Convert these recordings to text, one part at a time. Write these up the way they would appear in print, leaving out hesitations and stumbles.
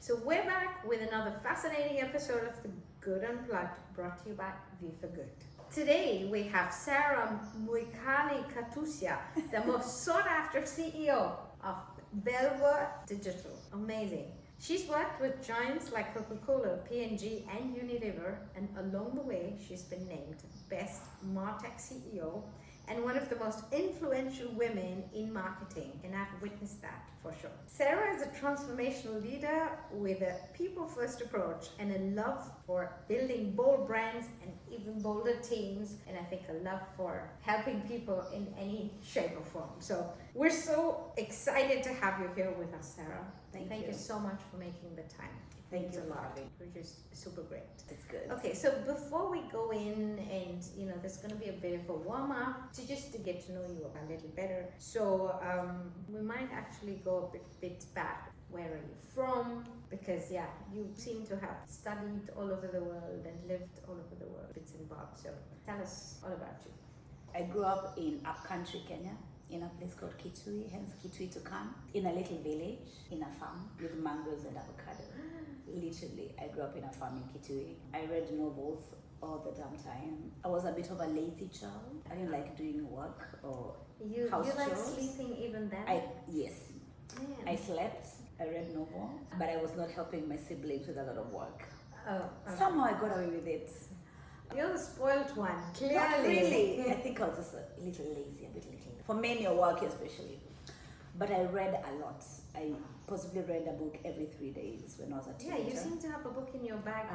So we're back with another fascinating episode of the Good Unplugged, brought to you by Viva Good. Today we have Serah Mwikali Katusya, the most sought after CEO of Belva Digital. Amazing. She's worked with giants like Coca-Cola, P&G and Unilever, and along the way she's been named Best MarTech CEO and one of the most influential women in marketing, and I've witnessed that for sure. Serah is a transformational leader with a people-first approach and a love for building bold brands and even bolder teams, and I think a love for helping people in any shape or form. So we're so excited to have you here with us, Serah. Thank you so much for making the time. Thank you a for lot. having me. Which is super great. That's good. Okay, so before we go in, and there's going to be a bit of a warm up to get to know you a little better. So we might actually go a bit back. Where are you from? Because you seem to have studied all over the world and lived all over the world, bits and bobs. So tell us all about you. I grew up in upcountry Kenya, in a place called Kitui, hence Kitui to come, in a little village, in a farm with mangoes and avocado. Literally, I grew up in a farm in Kitui. I read novels all the damn time. I was a bit of a lazy child. I didn't like doing work or house You like chores. sleeping even then? Yes. Man. I slept, I read novel, but I was not helping my siblings with a lot of work. Oh, okay. Somehow I got away with it. You're the spoiled one, clearly. Not really. I think I was just a little lazy, a bit little. For many work especially. But I read a lot. I possibly read a book every 3 days when I was a teenager. Yeah, you seem to have a book in your bag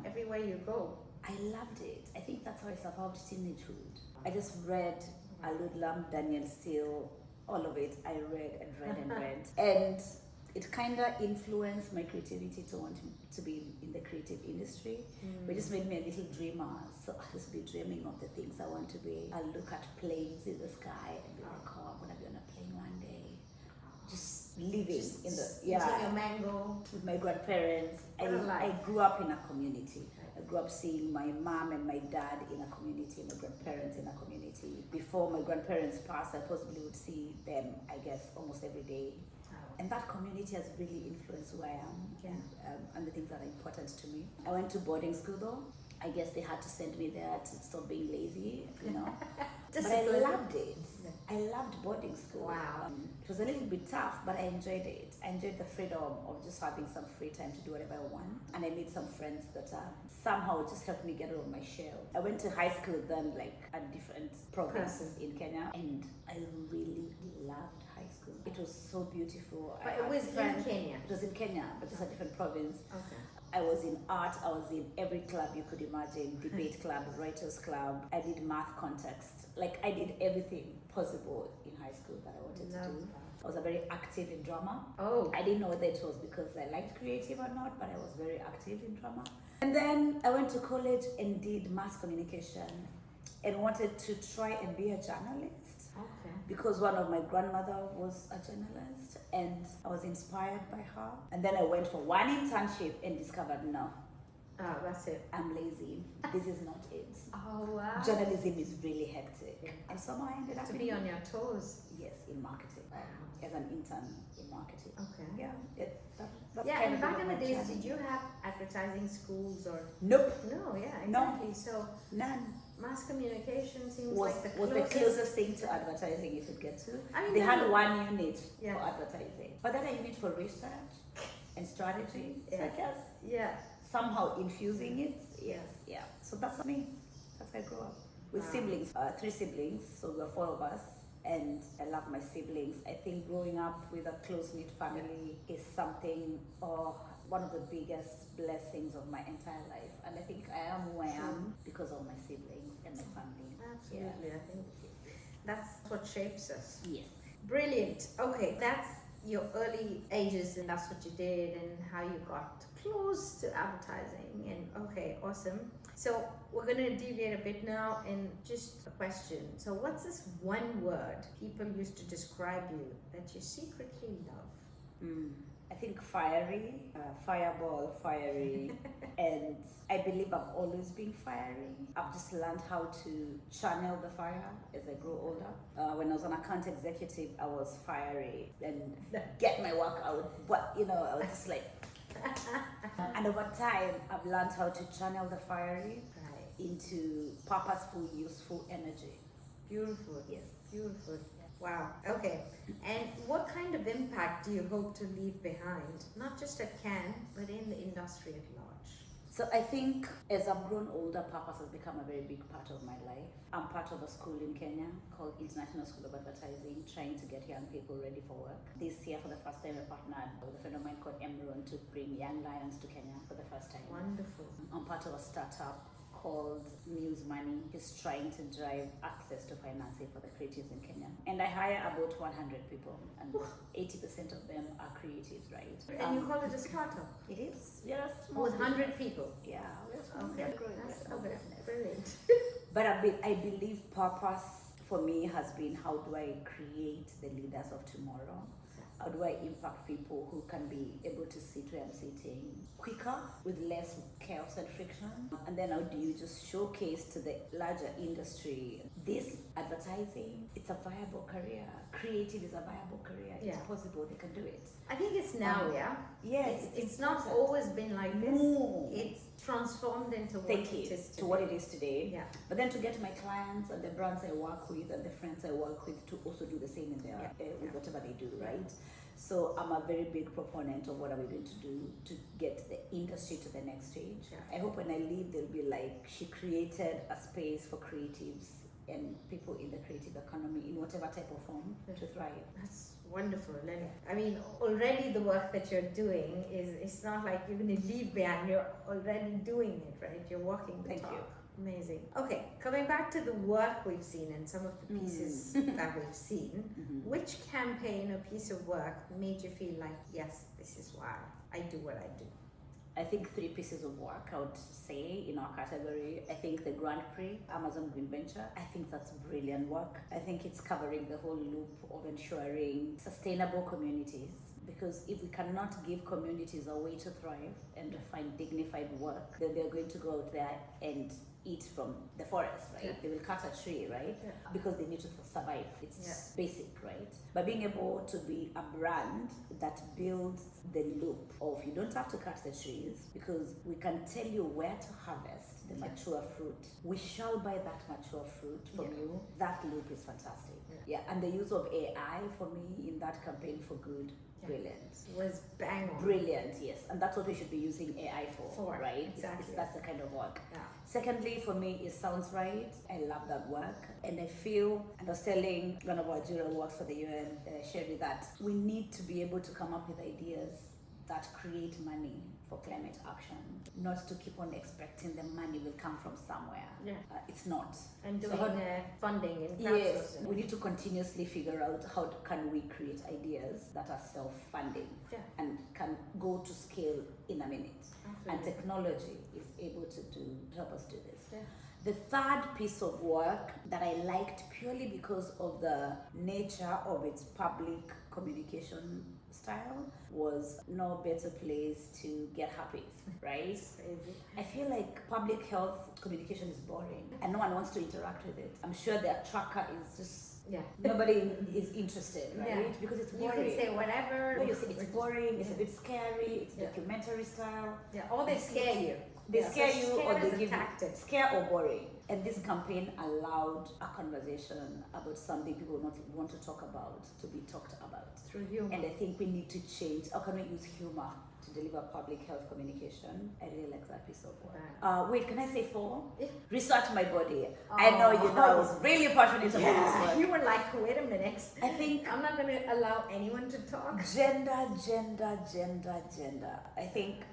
everywhere you go. I loved it. I think that's how I survived teenagehood. I just read Aludlam, Daniel Steele, all of it. I read and read and read. And it kind of influenced my creativity to want to be in the creative industry. It just made me a little dreamer. So I'll just be dreaming of the things I want to be. I'll look at planes in the sky and be like, oh, I'm going to be on a plane one day. Just living in the eating your mango with my grandparents. I grew up in a community. I grew up seeing my mom and my dad in a community, my grandparents in a community. Before my grandparents passed, I possibly would see them, I guess, almost every day. And that community has really influenced who I am and the things that are important to me. I went to boarding school though. I guess they had to send me there to stop being lazy, But I loved it. I loved boarding school. Wow. It was a little bit tough, but I enjoyed it. I enjoyed the freedom of just having some free time to do whatever I want. And I made some friends that somehow just helped me get out of my shell. I went to high school then, like a different province in Kenya, and I really loved high school. It was so beautiful. But it was in Kenya? It was in Kenya, but it's a different province. Okay. I was in art, I was in every club you could imagine, debate club, writers club. I did math contests. Like I did everything possible in high school that I wanted to do. I was very active in drama. Oh. I didn't know whether it was because I liked creative or not, but I was very active in drama. And then I went to college and did mass communication and wanted to try and be a journalist. Okay. Because one of my grandmother was a journalist and I was inspired by her. And then I went for one internship and discovered, no. Oh, that's it. I'm lazy. This is not it. Oh, wow. Journalism is really hectic. And somehow I ended up to be on your toes. Yes, in marketing. As an intern in marketing. Okay. Yeah. That's and back in the days, did you have advertising schools or? Nope. No, exactly. No. So none. Mass communication seems was like the closest thing to advertising you could get to. I mean, they had one unit for advertising, but then a unit for research and strategy. So I guess somehow infusing it. Yes. So that's me. That's how I grew up with siblings. 3 siblings, so there were 4 of us. And I love my siblings. I think growing up with a close-knit family is something, one of the biggest blessings of my entire life. And I think I am who I am because of my siblings and my family. Absolutely, I think that's what shapes us. Yes. Brilliant. Okay, that's your early ages and that's what you did and how you got close to advertising. And okay, awesome. So we're going to deviate a bit now and just a question. So what's this one word people used to describe you that you secretly love? I think fiery, fireball, fiery, and I believe I've always been fiery. I've just learned how to channel the fire as I grow older. When I was an account executive, I was fiery and get my work out, but I was just like, And over time, I've learned how to channel the fiery into purposeful, useful energy. Beautiful. Yes. Beautiful. Wow. Okay. And what kind of impact do you hope to leave behind, not just at Cannes, but in the industry at large? So I think as I've grown older, purpose has become a very big part of my life. I'm part of a school in Kenya called International School of Advertising, trying to get young people ready for work. This year, for the first time, I partnered with a friend of mine called Emron to bring young lions to Kenya for the first time. Wonderful. I'm part of a startup called News Money. Is trying to drive access to financing for the creatives in Kenya. And I hire about 100 people, and 80% of them are creatives, right? And you call it a startup? It is. We are a small With 100 business. people? Yeah, we're small. Okay. We're growing. That's We're a small business. brilliant. But I believe purpose for me has been, how do I create the leaders of tomorrow? How do I impact people who can be able to sit where I'm sitting quicker with less chaos and friction? And then how do you just showcase to the larger industry this advertising, it's a viable career. Creative is a viable career. It's possible, they can do it. I think it's now, Yes. It's not always been like this. No. It's transformed into what it is today. To what it is today. Yeah. But then to get my clients and the brands I work with and the friends I work with to also do the same in their with whatever they do, right? So I'm a very big proponent of what are we going to do to get the industry to the next stage. I hope when I leave, they'll be like, she created a space for creatives and people in the creative economy in whatever type of form to thrive. That's wonderful. And I mean, already the work that you're doing it's not like you're going to leave behind. You're already doing it, right? You're walking the talk. You. Amazing. Okay, coming back to the work we've seen and some of the pieces that we've seen, which campaign or piece of work made you feel like, yes, this is why I do what I do? I think 3 pieces of work I would say in our category. I think the Grand Prix, Amazon Green Venture, I think that's brilliant work. I think it's covering the whole loop of ensuring sustainable communities. Because if we cannot give communities a way to thrive and to find dignified work, then they're going to go out there and eat from the forest, right? They will cut a tree, right? Because they need to survive. It's basic, right? But being able to be a brand that builds the loop of, you don't have to cut the trees because we can tell you where to harvest the mature fruit. We shall buy that mature fruit from you. That loop is fantastic. And the use of AI for me in that campaign for good. Brilliant. Was bang on. Brilliant, yes. And that's what we should be using AI for, right? Exactly. That's the kind of work. Yeah. Secondly, for me, it sounds right. I love that work. And I feel, and I was telling one of our jurors who works for the UN, Sherry, that we need to be able to come up with ideas that create money for climate action, not to keep on expecting the money will come from somewhere. It's not. And doing funding in Yes, we need to continuously figure out how can we create ideas that are self-funding and can go to scale in a minute. And technology is able to help us do this. The third piece of work that I liked purely because of the nature of its public communication style was no better place to get happy, right? I feel like public health communication is boring and no one wants to interact with it. I'm sure their tracker is just nobody is interested, right? Because it's boring. You can say whatever. No, you say it's boring, it's a bit scary, it's documentary style. Or they scare you. They scare you or they give you scare or boring. And this campaign allowed a conversation about something people not want to talk about to be talked about. Through humor. And I think we need to change. How can we use humor to deliver public health communication? I really like that piece of work. Wait, can I say 4? Research my body. I know you know I was really passionate about this one. You were like, wait a minute. I think I'm not going to allow anyone to talk. Gender. I think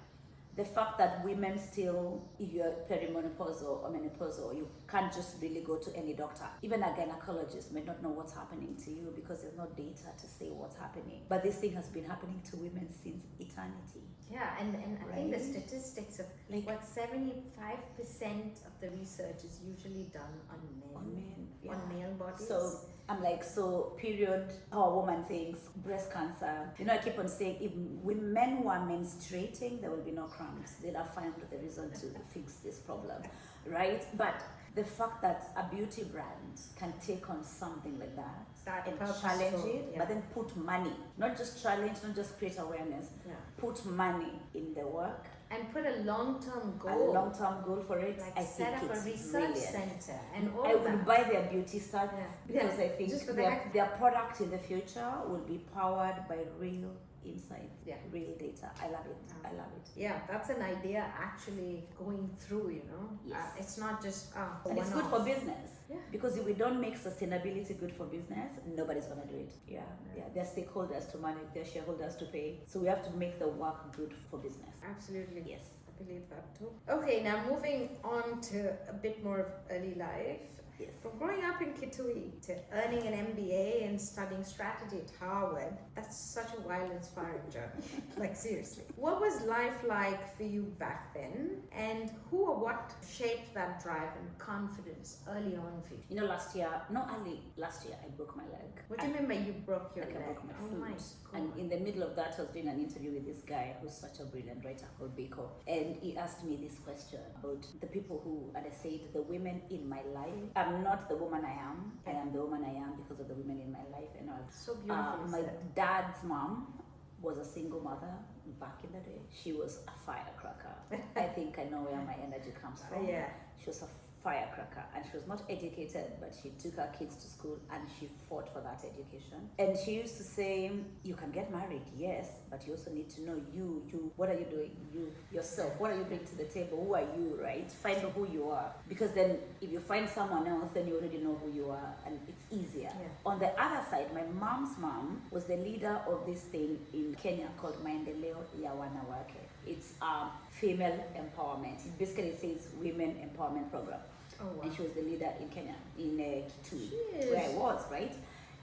the fact that women still, if you're perimenopausal or menopausal, you can't just really go to any doctor. Even a gynecologist may not know what's happening to you because there's no data to say what's happening. But this thing has been happening to women since eternity. Yeah, and I think the statistics of like what 75% of the research is usually done on men, on male bodies. So I'm like, period, how a woman thinks, breast cancer. You know, I keep on saying, if men were menstruating, there will be no cramps. They'll have found the reason to fix this problem, right? But The fact that a beauty brand can take on something like that and purposeful, challenge it, yeah. but then put money, not just challenge, not just create awareness, put money in the work. And put a long-term A goal. long-term goal for it. Like I set think up it's a research brilliant. center and all I of would that. buy their beauty stuff because I think Just for their product in the future will be powered by real insights, real data. I love it. I love it. Yeah, that's an idea actually going through, you know. Yes. It's not just and it's good for business. Yeah. Because if we don't make sustainability good for business, nobody's gonna do it. Yeah. There are stakeholders to manage, there are shareholders to pay. So we have to make the work good for business. Absolutely. Yes. I believe that too. Okay, now moving on to a bit more of early life. Yes. From growing up in Kitui to earning an MBA and studying strategy at Harvard, that's such a wild, inspiring journey. Like, seriously. What was life like for you back then? And who or what shaped that drive and confidence early on for you? You know, last year, I broke my leg. What do you mean by you broke your Like leg? I broke my Oh foot. my And God. in the middle of that, I was doing an interview with this guy who's such a brilliant writer called Biko. And he asked me this question about the people who, and I said, the women in my life. I'm not the woman I am. I am the woman I am because of the women in my life. And So beautiful. my dad's mom was a single mother back in the day. She was a firecracker. I think I know where my energy comes from. Yeah. She was a firecracker, and she was not educated, but she took her kids to school and she fought for that education. And she used to say, you can get married, yes, but you also need to know you, what are you doing? You, yourself, what are you bringing to the table? Who are you, right? Find who you are. Because then if you find someone else, then you already know who you are and it's easier. Yeah. On the other side, my mom's mom was the leader of this thing in Kenya called Maendeleo ya Wanawake. It's female empowerment. It basically says women empowerment program. Oh, wow. And she was the leader in Kenya, in Kitui, Jeez. where I was, right?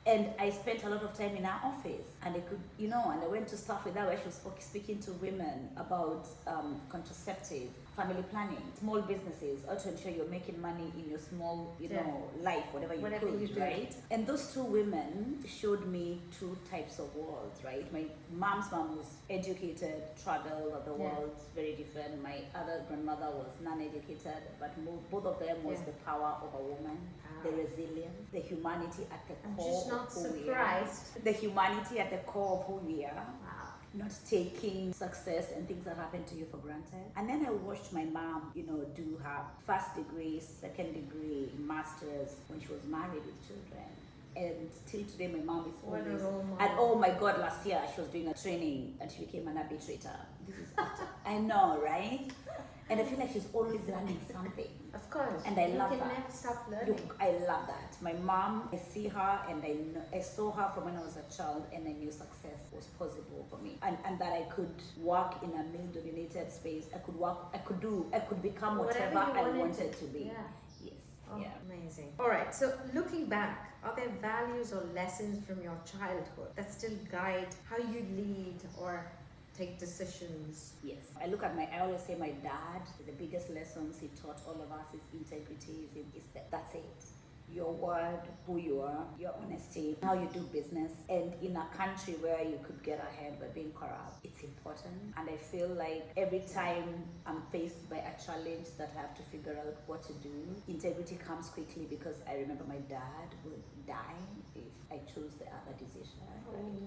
And I spent a lot of time in her office, and I could, and I went to stuff with her where she was speaking to women about contraceptive, family planning, small businesses, how to ensure you're making money in your small, life, whatever you could, right? And those two women showed me two types of worlds, right? My mom's mom was educated, traveled the world, very different. My other grandmother was non-educated, but both of them was the power of a woman, the resilience, the humanity at the core. Just not surprised. The humanity at the core of who we are. Wow. Not taking success and things that happen to you for granted. And then I watched my mom, do her first degree, second degree, master's when she was married with children. And till today, my mom is always. And oh my God, last year she was doing a training and she became an arbitrator. This is after. I know, right? And I feel like she's always learning something. Of course. And I love that. You can never stop learning. I love that. My mom, I see her and I saw her from when I was a child and I knew success was possible for me. And that I could work in a male-dominated space. I could become whatever I wanted to be. Yeah. Yes. Oh, yeah. Amazing. All right, so looking back, are there values or lessons from your childhood that still guide how you lead or take decisions? Yes. I always say my dad, the biggest lessons he taught all of us is integrity. That's it. Your word, who you are, your honesty, how you do business. And in a country where you could get ahead by being corrupt, it's important. And I feel like every time I'm faced by a challenge that I have to figure out what to do, integrity comes quickly because I remember my dad would die if I chose the other decision.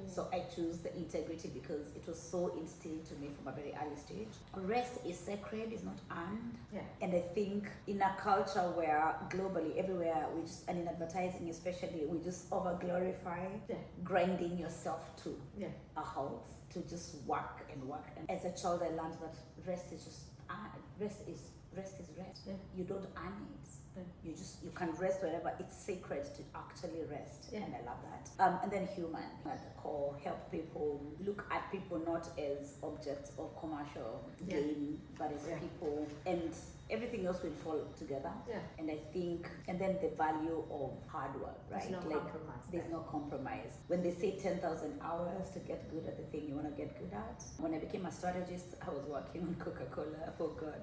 So I choose the integrity because it was so instilled to me from a very early stage. Rest is sacred, it's not earned. Yeah. And I think in a culture where globally, everywhere, and in advertising especially, we just over-glorify grinding yourself to a halt, to just work and work. And as a child, I learned that rest is just, rest is rest. Yeah. You don't earn it. You can rest wherever. It's sacred to actually rest, and I love that. And then human at the core, help people, look at people not as objects of commercial gain, but as people, and everything else will fall together. And I think, and then the value of hard work, right? There's no compromise. There's no compromise. When they say 10,000 hours to get good at the thing you want to get good at, when I became a strategist, I was working on Coca-Cola, oh God,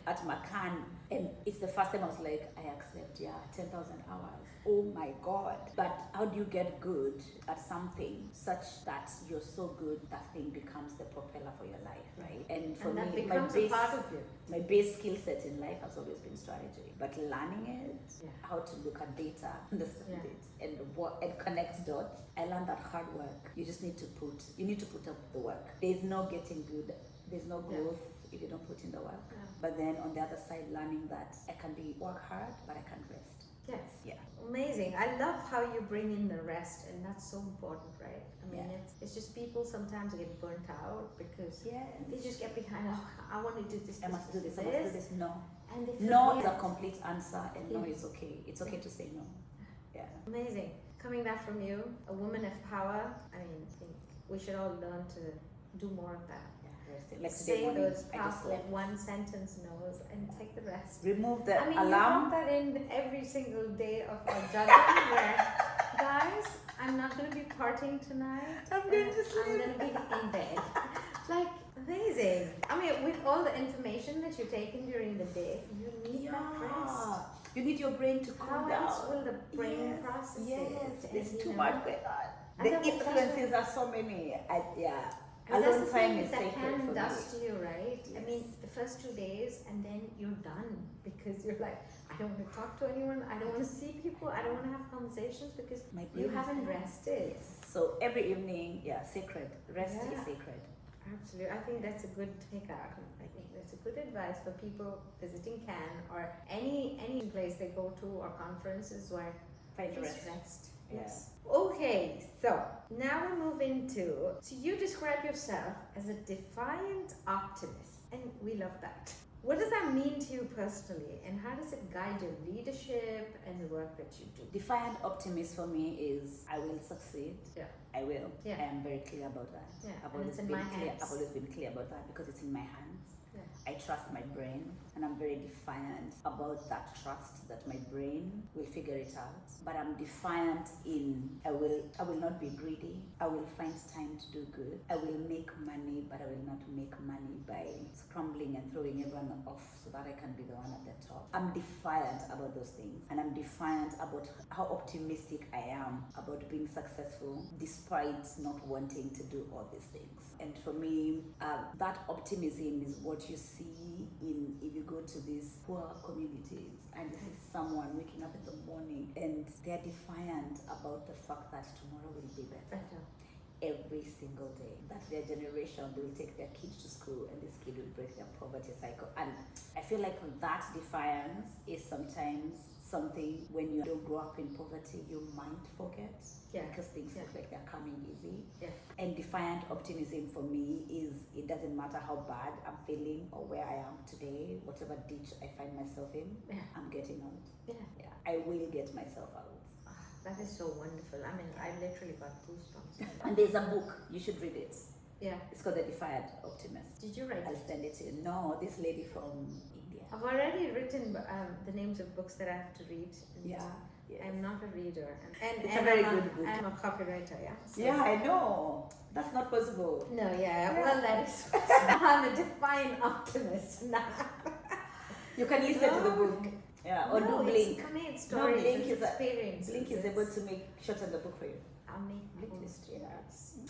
at McCann, and it's the first time I was like, I accept, 10,000 hours. Oh my God. But how do you get good at something such that you're so good that thing becomes the propeller for your life, right? And for me, that becomes a part of you. My base skill set in in life has always been strategy, but learning it, how to look at data, understand it, and connect dots. I learned that hard work. You just need to put up the work. There's no getting good. There's no growth if you don't put in the work. Yeah. But then on the other side, learning that I can work hard, but I can rest. Yes. Yeah. Amazing. I love how you bring in the rest, and that's so important, right? I mean, it's just people sometimes get burnt out because they just get behind. Oh, I want to do this. I must do this. I must do this. No. And no is a complete answer, and no is okay. It's okay to say no. Yeah. Amazing. Coming back from you, a woman of power. I mean, I think we should all learn to do more of that. Like say those powerful one sentence no's and take the rest. Remove the alarm. You have that in every single day of our juggling where, guys, I'm not going to be partying tonight. I'm going to sleep. I'm going to be in bed. Like, amazing. I mean, with all the information that you're taking during the day, you need that rest. You need your brain to cool down. How else will the brain process it? Yes, there's too much going on. The influences are so many. And alone that's the time thing is that sacred can for does me. to you, right? Yes. I mean, the first 2 days and then you're done because you're like, I don't want to talk to anyone, I don't want to see people, I don't want to have conversations because you haven't rested. Yes. So every evening, sacred. Rest is sacred. Absolutely. I think that's a good takeout. I think that's a good advice for people visiting Cannes or any place they go to or conferences where find rest. Yes. Okay, so now we move into, so you describe yourself as a defiant optimist, and we love that. What does that mean to you personally, and how does it guide your leadership and the work that you do? Defiant optimist for me is I will succeed. Yeah. I will. Yeah. I am very clear about that. Yeah. I've always been clear about that because it's in my hands. Yeah. I trust my brain, and I'm very defiant about that trust that my brain will figure it out. But I'm defiant in I will not be greedy. I will find time to do good. I will make money, but I will not make money by scrambling and throwing everyone off so that I can be the one at the top. I'm defiant about those things, and I'm defiant about how optimistic I am about being successful despite not wanting to do all these things. And for me, that optimism is what you see if you go to these poor communities and you see someone waking up in the morning and they're defiant about the fact that tomorrow will be better. Every single day. That their generation, they will take their kids to school and this kid will break their poverty cycle. And I feel like that defiance is sometimes something when you don't grow up in poverty, you might forget because things look like they're coming easy. Yeah. And defiant optimism for me is it doesn't matter how bad I'm feeling or where I am today, whatever ditch I find myself in, I'm getting out. Yeah. I will get myself out. That is so wonderful. I mean, I literally got goosebumps. And there's a book, you should read it. Yeah. It's called The Defiant Optimist. Did you write it? I'll send it to you. No, this lady from India. I've already written the names of books that I have to read. Yes. I'm not a reader. And it's a very good book. I'm a copywriter, So. Yeah, I know. That's not possible. No, well, that is I'm a defiant optimist now. You can listen to the book. Yeah, or do Blink. It's no, Blink is experience. Blink is able to make shorten the book for you. I'll make Blink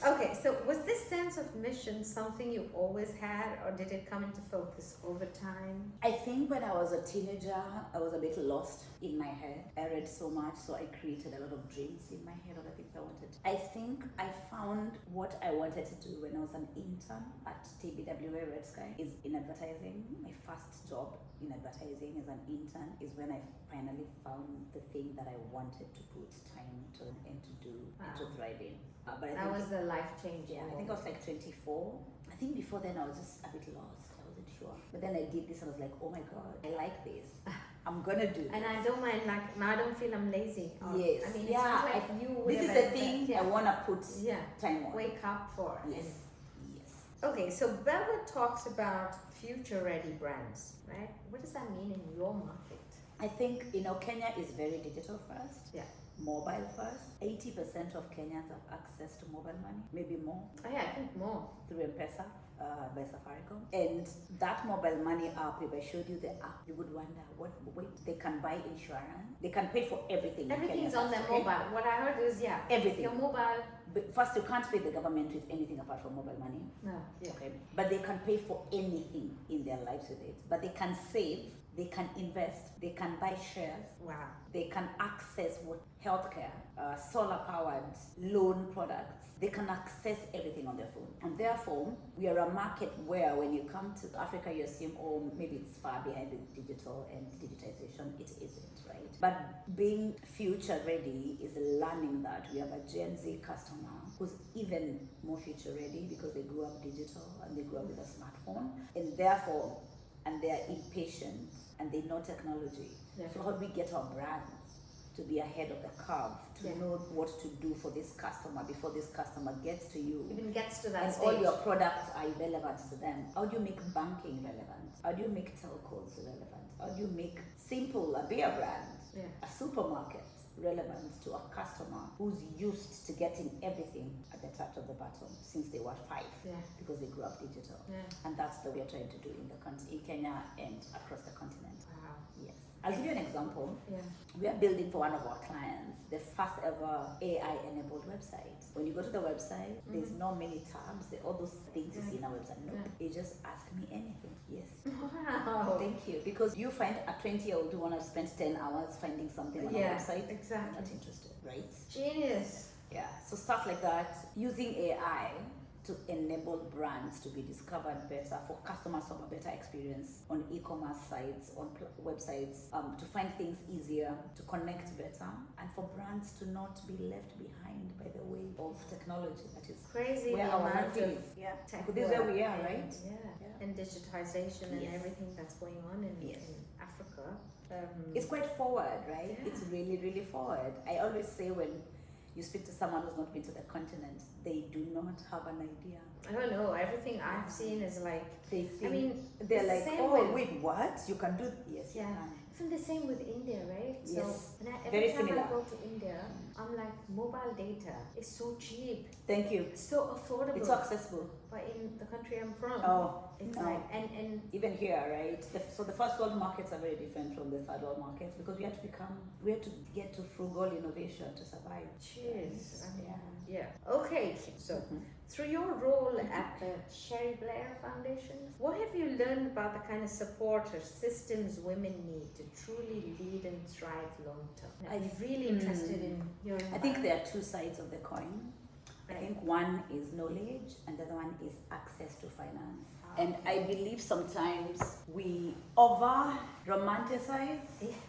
Okay, so was this sense of mission something you always had, or did it come into focus over time? I think when I was a teenager, I was a bit lost in my head. I read so much, so I created a lot of dreams in my head, all the things I wanted. I think I found what I wanted to do when I was an intern at TBWA Red Sky is in advertising. My first job in advertising as an intern is when I finally found the thing that I wanted to put time to and to do and to thrive in. But that was the life-changing. Yeah, I think I was like 24. I think before then I was just a bit lost. I wasn't sure. But then I did this and I was like, oh my God, I like this. I'm gonna do this. And I don't mind, like, I don't feel I'm lazy. Yes. I mean, it's not like this is the thing I wanna put time on. Wake up for. Yes. Okay, so Belva talks about future-ready brands, right? What does that mean in your market? I think, Kenya is very digital first. Yeah. Mobile first. 80% of Kenyans have access to mobile money, maybe more. Oh yeah, I think more. Through M-Pesa by Safaricom. And that mobile money app, if I showed you the app, you would wonder, they can buy insurance, they can pay for everything. Everything's on their mobile. What I heard is, everything. Your mobile. But first, you can't pay the government with anything apart from mobile money. No. Yeah. Okay. But they can pay for anything in their lives with it. But they can save they can invest, they can buy shares, Wow. they can access healthcare, solar powered loan products. They can access everything on their phone. And therefore, we are a market where when you come to Africa, you assume, oh, maybe it's far behind the digital and digitization. It isn't, right? But being future ready is learning that we have a Gen Z customer who's even more future ready because they grew up digital and they grew up with a smartphone. And therefore, and they are impatient and they know technology. Yeah. So how do we get our brands to be ahead of the curve, to know what to do for this customer before this customer gets to you? Even gets to that and stage. all your products are relevant to them. How do you make banking relevant? How do you make telcos relevant? How do you make simple, a beer brand, a supermarket relevant to a customer who's used to getting everything at the touch of the button since they were 5 because they grew up digital. And that's what we're trying to do in Kenya and across the continent. Wow. Yes. I'll give you an example. Yeah. We are building for one of our clients the first ever AI-enabled website. When you go to the website, there's not many tabs. All those things you see in our website. Nope. You just ask me anything. Yes. Wow. Thank you. Because you find a 20-year-old who want to spend 10 hours finding something on a website. Exactly. I'm not interested, right? Genius. Yeah. So stuff like that. Using AI to enable brands to be discovered better, for customers to have a better experience on e-commerce sites, on websites, to find things easier, to connect better, and for brands to not be left behind by the wave of technology that is crazy where the our amount market of is. Yeah, tech this is where we are, and, right? And digitization and Yes. everything that's going on in Africa. It's quite forward, right? It's really, really forward. I always say when you speak to someone who's not been to the continent, they do not have an idea. I don't know. Everything I've seen is like, They think, I mean, they're it's the like, same oh, with- wait, what? You can do, yes, you yeah. can. Even the same with India, right? Yes. So every Very time similar. I go to India, I'm like, mobile data is so cheap, Thank you. it's so affordable. It's so accessible. But in the country I'm from, it's no. like, and Even here, right? So the first world markets are very different from the third world markets because we had to get to frugal innovation to survive. cheers. Right? Yeah. Okay. So, through your role at the Sherry Blair Foundation, what have you learned about the kind of support or systems women need to truly lead and thrive long term? I'm really interested in your. I think there are two sides of the coin. I think one is knowledge and the other one is access to finance. And I believe sometimes we over romanticize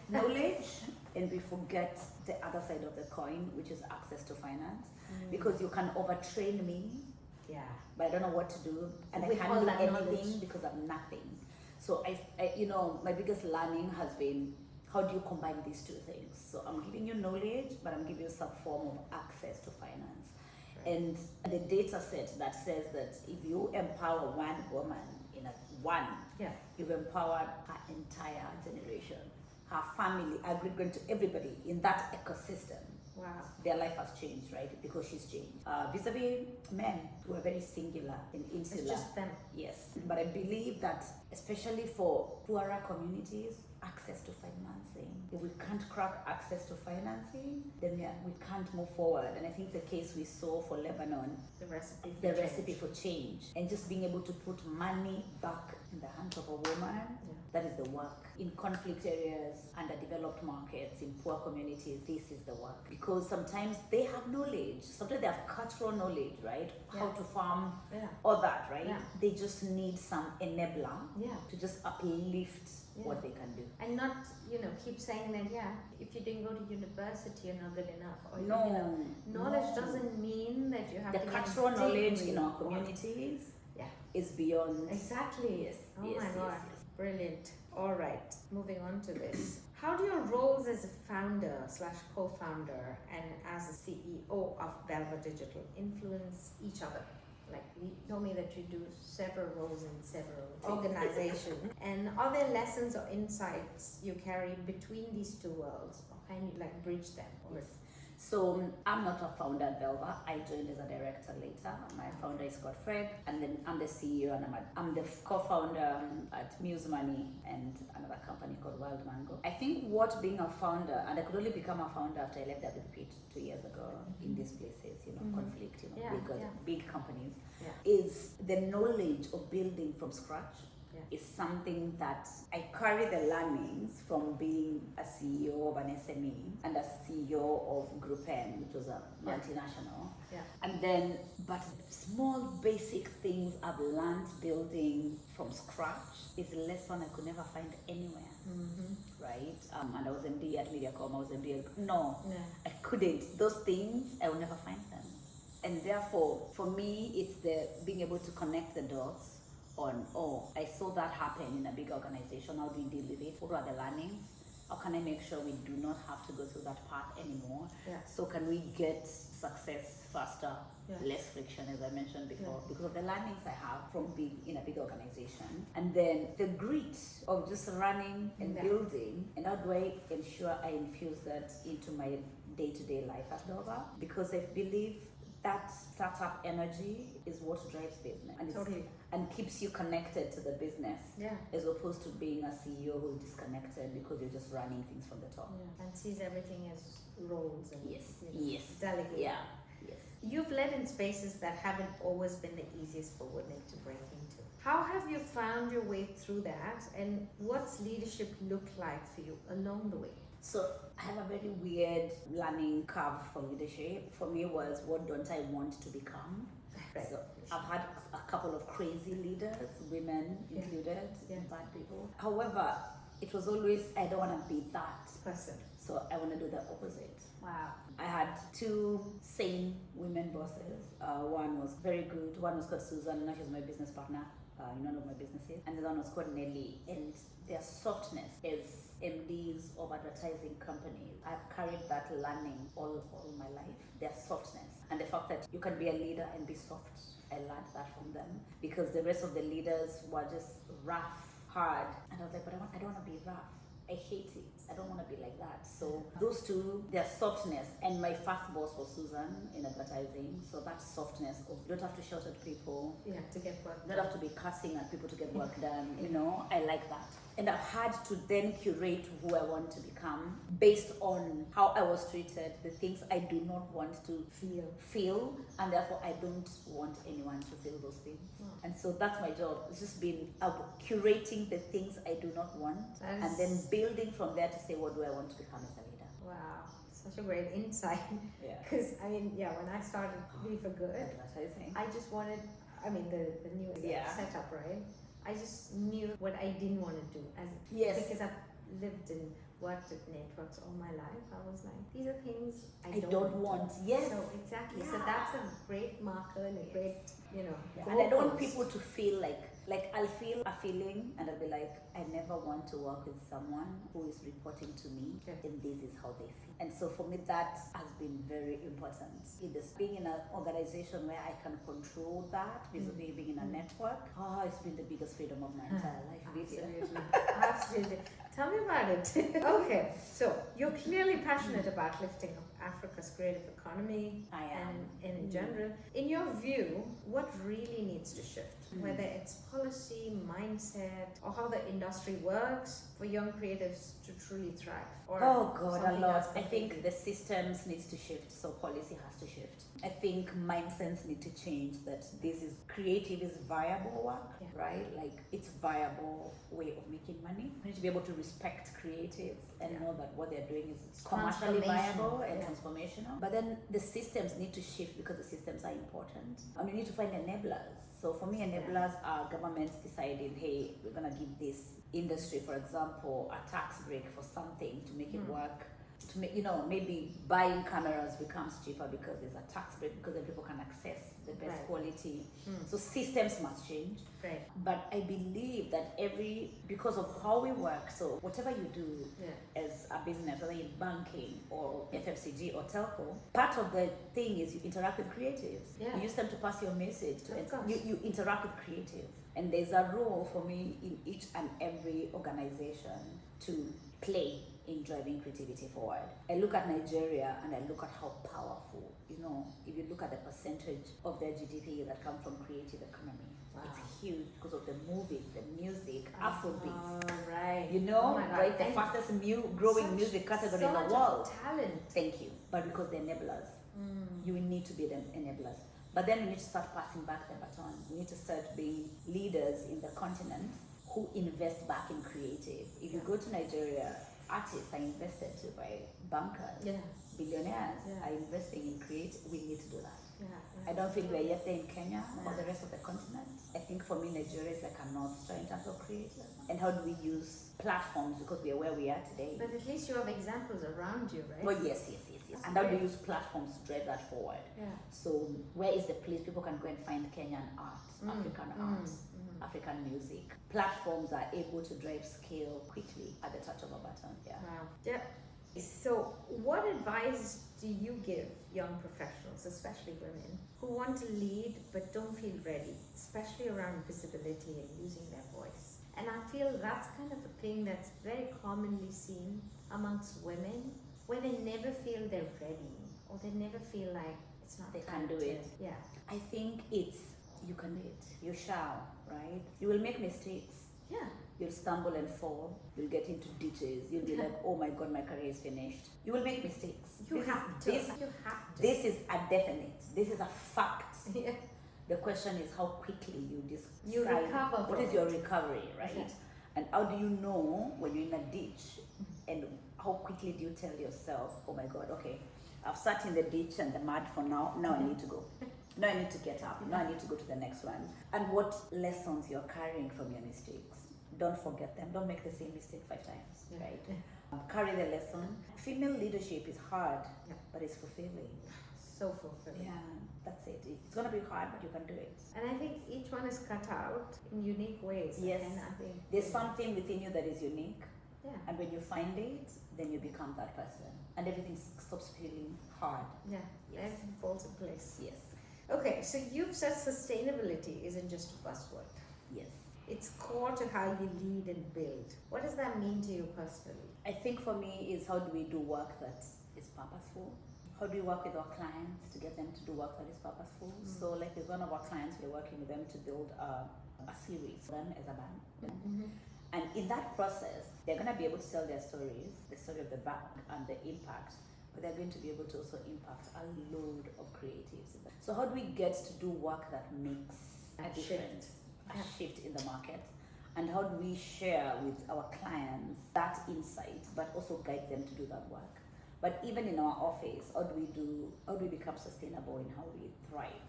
knowledge and we forget the other side of the coin, which is access to finance. Because you can overtrain me, but I don't know what to do, and With I all can't do that anything knowledge. because I'm nothing. So my biggest learning has been, how do you combine these two things? So I'm giving you knowledge, but I'm giving you some form of access to finance. And the data set that says that if you empower one woman you've empowered her entire generation, her family, her great to everybody in that ecosystem. Wow. Their life has changed, right? Because she's changed. Vis-a-vis men who are very singular and insular. It's just them. Yes. But I believe that, especially for poorer communities, access to financing. If we can't crack access to financing, then we can't move forward. And I think the case we saw for Lebanon, The recipe. recipe for change, and just being able to put money back in the hands of a woman, that is the work. In conflict areas, underdeveloped markets, in poor communities, this is the work. Because sometimes they have knowledge, sometimes they have cultural knowledge, right? How to farm, all that, right? They just need some enabler to just uplift what they can do. And not, keep saying that, if you didn't go to university, you're not good enough. Or, knowledge doesn't mean that you have the to cultural get a knowledge degree in our or- communities is beyond. Exactly. Yes. Oh yes, my yes, God. yes. Brilliant. All right. Moving on to this. How do your roles as a founder/co-founder and as a CEO of Belva Digital influence each other? Like, you told me that you do several roles in several organizations. And are there lessons or insights you carry between these two worlds? Or can you bridge them? Or Yes. So I'm not a founder at Belva. I joined as a director later. My founder is called Fred, and then I'm the CEO, and I'm the co-founder at Muse Money and another company called Wild Mango. I think what being a founder, and I could only become a founder after I left WPP 2 years ago in these places, conflict, big companies, is the knowledge of building from scratch is something that I carry the learnings from being a CEO of an SME and a CEO of Group N, which was a multinational. And then, but small basic things I've learned building from scratch is a lesson I could never find anywhere. Right? And I was MD at MediaCom, I was MD at... No, I couldn't. Those things, I will never find them. And therefore, for me, it's the being able to connect the dots on, I saw that happen in a big organization. How do we deal with it? What are the learnings? How can I make sure we do not have to go through that path anymore? So can we get success faster, less friction, as I mentioned before, because of the learnings I have from being in a big organization. And then the grit of just running and building, and how do I ensure I infuse that into my day-to-day life at Belva? Because I believe that startup energy is what drives business and keeps you connected to the business, as opposed to being a CEO who's disconnected because you're just running things from the top. And sees everything as roles and delegate. Yes. You've led in spaces that haven't always been the easiest for women to break into. How have you found your way through that, and what's leadership looked like for you along the way? So I have a very weird learning curve for leadership. For me, was what don't I want to become? So I've had a couple of crazy leaders, women included, bad people. However, it was always, I don't want to be that person. So I want to do the opposite. Wow. I had two sane women bosses. One was very good. One was called Susan. Now she's my business partner in one of my businesses. And the other one was called Nelly. And their softness is MDs of advertising companies. I've carried that learning all my life. Their softness and the fact that you can be a leader and be soft. I learned that from them because the rest of the leaders were just rough, hard. And I was like, but I don't want to be rough. I hate it. I don't want to be like that. So those two, their softness, and my first boss was Susan in advertising. So that softness of you don't have to shout at people. To get work done. You don't have to be cussing at people to get work done. You know, I like that. And I've had to then curate who I want to become based on how I was treated, the things I do not want to feel, and therefore I don't want anyone to feel those things. And so that's my job. It's just been curating the things I do not want, and then building from there to say, what do I want to become as a leader? Wow, such a great insight. Because when I started Be for Good, I just wanted, the new setup, right? I just knew what I didn't want to do because I've lived and worked at networks all my life. I was like, these are things I don't want. Yes. So exactly. So that's a great marker and a great, And I don't want people to feel like I'll feel a feeling and I'll be like, I never want to work with someone who is reporting to me and this is how they feel. And so for me, that has been very important. Being in an organization where I can control that, vis-a-vis being in a network, it's been the biggest freedom of my entire life. Absolutely. Tell me about it. Okay, so you're clearly passionate about lifting up Africa's creative economy. I am. And in general. In your view, what really needs to shift? Whether it's policy, mindset, or how the industry works for young creatives to truly thrive? Or a lot. I think the systems needs to shift, so policy has to shift. I think mindsets need to change, that this is creative is viable work, right? Like it's viable way of making money. We need to be able to respect creatives and know that what they're doing is commercially viable and transformational. But then the systems need to shift because the systems are important. And we need to find enablers. So for me, enablers are governments deciding, hey, we're gonna give this industry, for example, a tax break for something to make it work. To make, maybe buying cameras becomes cheaper because there's a tax break, because then people can access the best quality. So systems must change. Right. But I believe that because of how we work, so whatever you do as a business, whether in banking or FMCG or telco, part of the thing is you interact with creatives. You use them to pass your message. You interact with creatives. And there's a role for me in each and every organization to play in driving creativity forward. I look at Nigeria and I look at how powerful, if you look at the percentage of their GDP that come from creative economy, it's huge because of the movies, the music, Afrobeats. Right. Right? The fastest growing music category in the world. Talent. Thank you. But because they're enablers, you need to be the enablers. But then we need to start passing back the baton. We need to start being leaders in the continent who invest back in creative. If you go to Nigeria, artists are invested to by bankers. Billionaires are investing in creative. We need to do that. I don't feel we're yet there in Kenya or the rest of the continent. I think for me, Nigeria is like a North Star in terms of creative. And how do we use platforms, because we are where we are today? But at least you have examples around you, right? Well, yes. And how do we use platforms to drive that forward? So where is the place people can go and find Kenyan art, African art, African music? Platforms are able to drive scale quickly at the touch of a button. Wow. So what advice do you give young professionals, especially women, who want to lead but don't feel ready, especially around visibility and using their voice? And I feel that's kind of a thing that's very commonly seen amongst women, where they never feel they're ready, or they never feel like it's not they time can do it. I think it's, you can do it. You shall, right? You will make mistakes. You'll stumble and fall. You'll get into ditches. You'll be like, oh my God, my career is finished. You will make mistakes. You have to. This is a definite. This is a fact. The question is how quickly you recover. What is your recovery, right? And how do you know when you're in a ditch? And how quickly do you tell yourself, oh my God, okay, I've sat in the ditch and the mud for now. Now I need to go. Now I need to get up. Now I need to go to the next one. And what lessons you're carrying from your mistakes. Don't forget them. Don't make the same mistake 5 times, right? Carry the lesson. Female leadership is hard, but it's fulfilling. So fulfilling. That's it. It's going to be hard, but you can do it. And I think each one is cut out in unique ways. Yes. And I think there's something within you that is unique. And when you find it, then you become that person. And everything stops feeling hard. Everything falls in place. Yes. Okay, so you've said sustainability isn't just a buzzword. Yes. It's core to how you lead and build. What does that mean to you personally? I think for me is, how do we do work that is purposeful? How do we work with our clients to get them to do work that is purposeful? So like with one of our clients, we're working with them to build a series for them as a band. And in that process, they're going to be able to tell their stories, the story of the bank and the impact, but they're going to be able to also impact a load of creatives. So how do we get to do work that makes a difference? A shift in the market, and how do we share with our clients that insight, but also guide them to do that work? But even in our office, how do we become sustainable in how we thrive?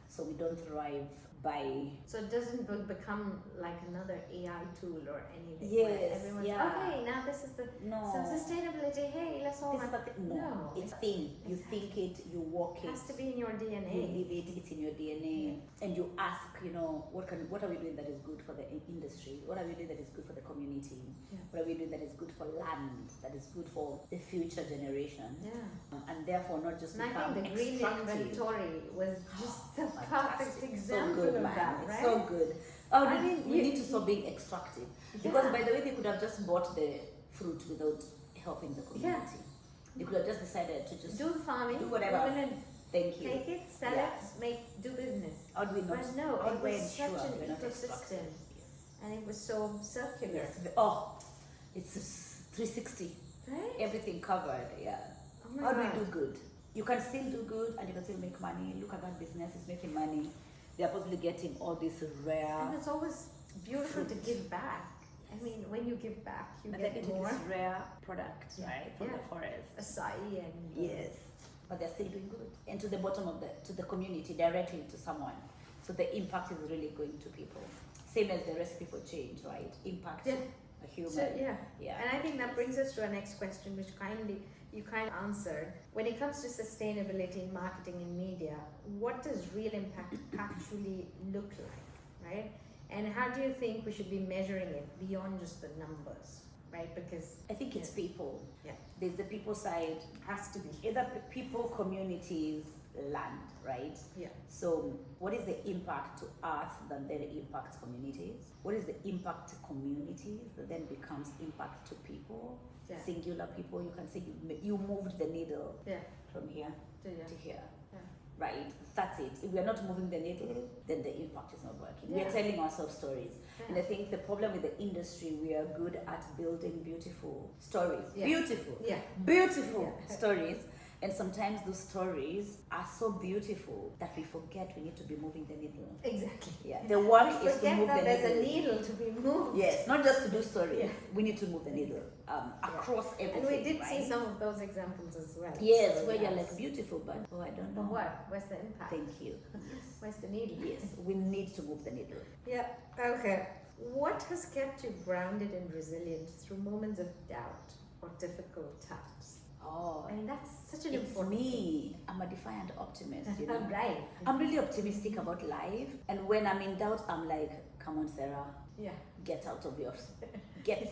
So we don't thrive by... So it doesn't become like another AI tool or anything. Yes, everyone's okay, now this is the... No. So sustainability, hey, let's all... No, it's a thing. You think it, you walk it. It has to be in your DNA. You live it, it's in your DNA. And you ask, what are we doing that is good for the industry? What are we doing that is good for the community? What are we doing that is good for land, that is good for the future generation? And therefore not just become extractive. I think the green inventory was just the perfect example of that, right? It's so good. We need to stop being extractive. Because by the way, they could have just bought the fruit without helping the community. They could have just decided to just do the farming, do whatever. Thank you. Take it, sell it, do business. How do we not? But no, it was such an ecosystem, and it was so circular. Yes. It's 360. Right? Everything covered. Oh How do we do good? You can still do good, and you can still make money. Look at that business; it's making money. They are probably getting all this rare. And it's always beautiful to give back. I mean, when you give back, you get more. This rare product, right, from the forest. Acai and yes, but they're still doing good, and to the bottom of to the community, directly to someone. So the impact is really going to people. Same as the recipe for change, right? Impact a human. So, and I think that brings us to our next question, which you kind of answered. When it comes to sustainability in marketing and media, what does real impact actually look like, right? And how do you think we should be measuring it beyond just the numbers, right? Because I think it's people. Yeah. There's the people side. Has to be. Either people, communities, land, right? Yeah. So what is the impact to earth that then impacts communities? What is the impact to communities that then becomes impact to people? Yeah. Singular people. You can say you moved the needle from here to here. Right? That's it. If we are not moving the needle, then the impact is not working. We are telling ourselves stories. And I think the problem with the industry, we are good at building beautiful stories. Beautiful stories. And sometimes those stories are so beautiful that we forget we need to be moving the needle. Exactly. Yeah. The work We is to forget move that the there's needle. a needle to be moved. Yes, not just to do stories. Yeah. We need to move the needle across everything. And we did right? see some of those examples as well. Yes, So, where you're like beautiful, but I don't know. But what? Where's the impact? Thank you. Yes. Where's the needle? Yes, we need to move the needle. Yeah. Okay. What has kept you grounded and resilient through moments of doubt or difficult times? Oh, I mean, that's such an it's important me. I'm a defiant optimist, you know. Right. I'm really optimistic about life, and when I'm in doubt, I'm like, "Come on, Serah, Yeah. get out of your Get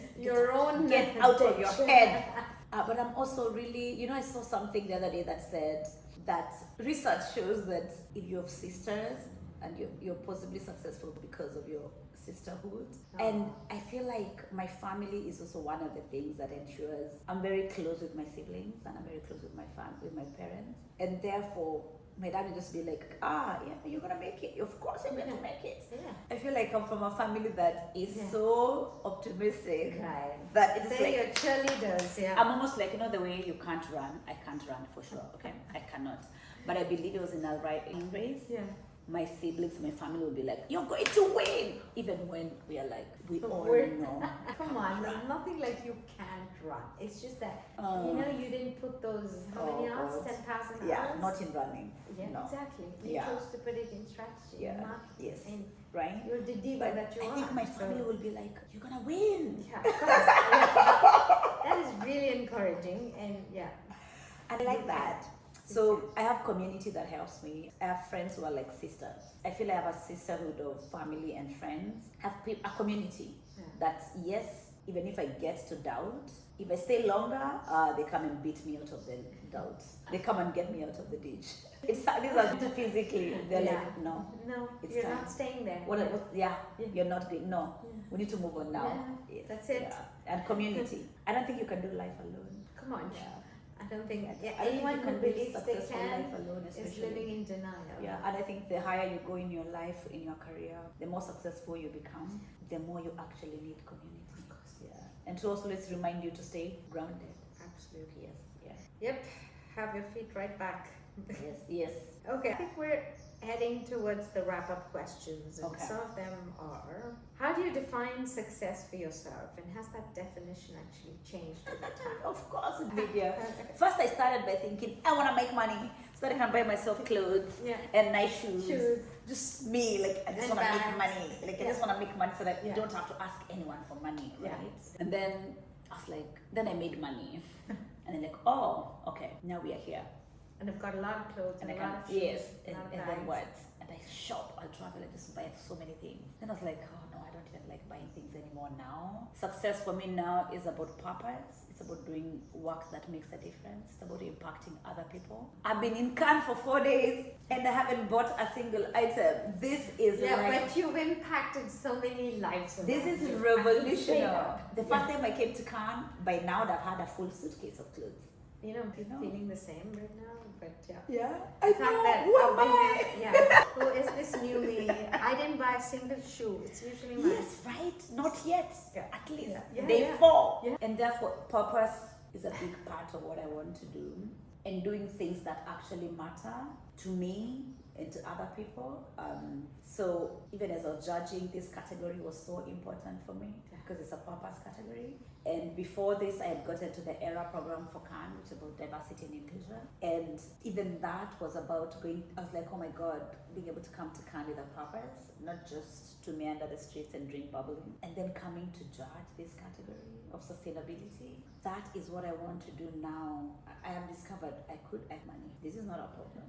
out of your head." But I'm also really, you know, I saw something the other day that said that research shows that if you have sisters and you're possibly successful because of your sisterhood. And I feel like my family is also one of the things that ensures I'm very close with my siblings and I'm very close with my with my parents. And therefore, my dad would just be like, yeah, you're gonna make it. Of course you're going to make it. Yeah. I feel like I'm from a family that is so optimistic. Right. That it's They're like your cheerleaders, yeah. I'm almost like, you know, the way you can't run. I can't run for sure. Okay, I cannot. But I believe it was in a right race. Yeah. My siblings, my family will be like, "You're going to win," even when we are like, we all know. Come on, there's nothing like you can't run. It's just that you know you didn't put those how many hours? 10,000 hours? Yeah, not in running. Yeah, no. exactly. You chose to put it in strategy. Yeah. Not Yes. in Right. you're the diva But that you are. I think my family will be like, "You're gonna win." Yeah, of course. Yeah. That is really encouraging, and yeah. I like that. So I have community that helps me. I have friends who are like sisters. I feel I have a sisterhood of family and friends. I have a community that, yes, even if I get to doubt, if I stay longer, they come and beat me out of the doubt. They come and get me out of the ditch. These are physically. They're like, no, it's you're time. not staying there. You're not good. No, we need to move on now. Yeah, Yes, that's it. Yeah. And community. I don't think you can do life alone. Come on. Yeah. I don't think I don't anyone think who you can believes live they successful can life alone, is especially. living in denial. Yeah, and I think the higher you go in your life, in your career, the more successful you become, the more you actually need community. Of course. Yeah. And to also let's remind you to stay grounded. Absolutely. Yes. Yep. Have your feet right back. Yes. Okay. I think we're heading towards the wrap-up questions, and Okay. some of them are: how do you define success for yourself, and has that definition actually changed over time? Of course, media. First, I started by thinking I want to make money so that I can buy myself clothes and nice shoes. Just me, like I just want to make money. Like I just want to make money so that you don't have to ask anyone for money, right? And then I was like, then I made money, and then like, oh, okay, now we are here. And I've got a lot of clothes and a lot of shoes. Yes, and bags. then what? And I shop, I travel, I just buy so many things. Then I was like, oh no, I don't even like buying things anymore now. Success for me now is about purpose. It's about doing work that makes a difference. It's about impacting other people. I've been in Cannes for 4 days and I haven't bought a single item. This is but you've impacted so many lives. This is revolutionary. The first time I came to Cannes, by now I've had a full suitcase of clothes. You know, I'm feeling the same right now, but Yeah, I know. Who am I? Who is this new me? I didn't buy a single shoe. It's usually mine. Yes, right? Not yet. Yeah. At least. Yeah. Day 4. Yeah. And therefore, purpose is a big part of what I want to do. And doing things that actually matter to me and to other people. So even as I was judging, this category was so important for me because it's a purpose category. And before this, I had gotten to the ERA program for Cannes, which is about diversity and inclusion. And even that was about going, I was like, oh my God, being able to come to Cannes with a purpose, not just to meander the streets and drink bubbling. And then coming to judge this category of sustainability. That is what I want to do now. I have discovered I could earn money. This is not a problem.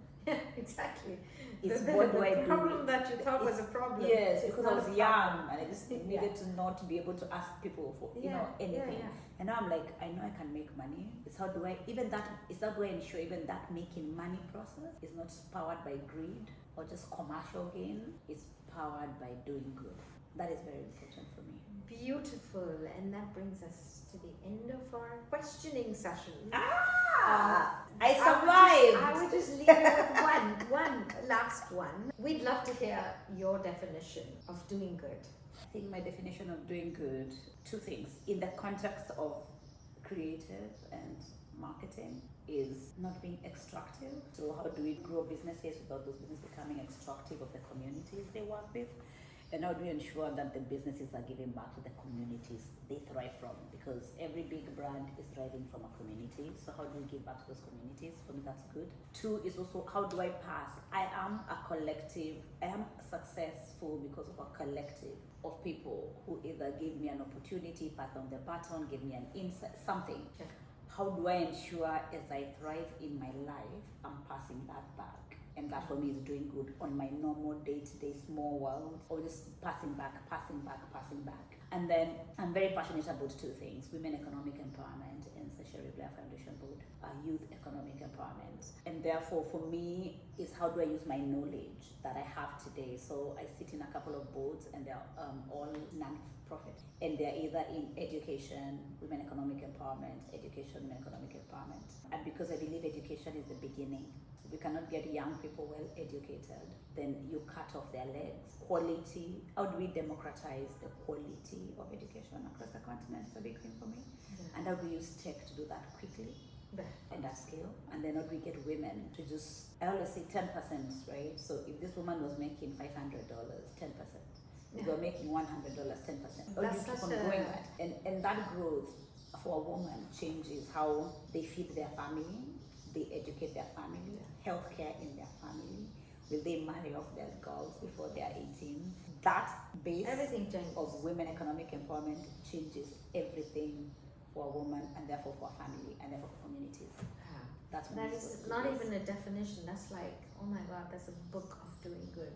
Exactly. It's what do I do? The problem that you thought was a problem. Yes, because I was young and I just Yeah. needed to not be able to ask people for anything. And now I'm like, I know I can make money. It's how do I ensure even that making money process is not powered by greed or just commercial gain. It's powered by doing good. That is very important for me. Beautiful, and that brings us to the end of our questioning session. I survived. I would just leave it with one last one. We'd love to hear your definition of doing good. I think my definition of doing good, 2 things. In the context of creative and marketing, is not being extractive. So how do we grow businesses without those businesses becoming extractive of the communities they work with? And how do we ensure that the businesses are giving back to the communities they thrive from? Because every big brand is thriving from a community. So how do we give back to those communities? For me, that's good. 2 is also, how do I pass? I am a collective. I am successful because of a collective of people who either give me an opportunity, pass on the baton, give me an insight, something. Yeah. How do I ensure as I thrive in my life, I'm passing that back? And that for me is doing good on my normal day-to-day small world, or just passing back. And then I'm very passionate about 2 things: women economic empowerment and Serah Blair Foundation Board, youth economic empowerment. And therefore for me is how do I use my knowledge that I have today? So I sit in a couple of boards and they're all non-profit. And they're either in education, women economic empowerment, education, women economic empowerment. And because I believe education is the beginning, we cannot get young people well educated, then you cut off their legs. Quality, how do we democratize the quality of education across the continent is a big thing for me. Yeah. And how do we use tech to do that quickly and at scale? And then how do we get women to just, I always say 10%, right? So if this woman was making $500, 10%. If you're making $100, 10%. How do you keep on growing that? And that growth for a woman changes how they feed their family, they educate their family, healthcare in their family. Will they marry off their girls before they are 18? That base of women economic empowerment changes everything for a woman and therefore for a family and therefore for communities. That's that is not even a definition. That's like, oh my God, that's a book of doing good.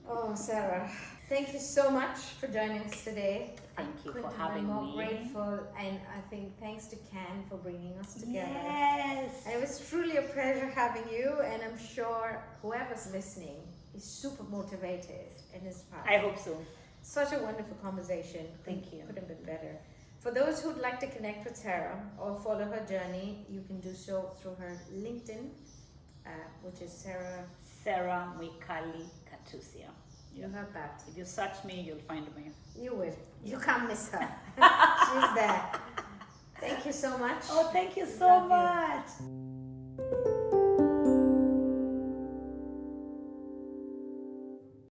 Oh, Serah, thank you so much for joining us today. Thank you for having me. I'm more grateful, and I think thanks to Ken for bringing us together. Yes. And it was truly a pleasure having you, and I'm sure whoever's listening is super motivated and inspired. I hope so. Such a wonderful conversation. Thank you. Couldn't have been better. For those who'd like to connect with Serah or follow her journey, you can do so through her LinkedIn, which is Serah Mwikali Katusya. You heard that. If you search me, you'll find me. You will. You can't miss her. She's there. Thank you so much. Oh, thank you so much.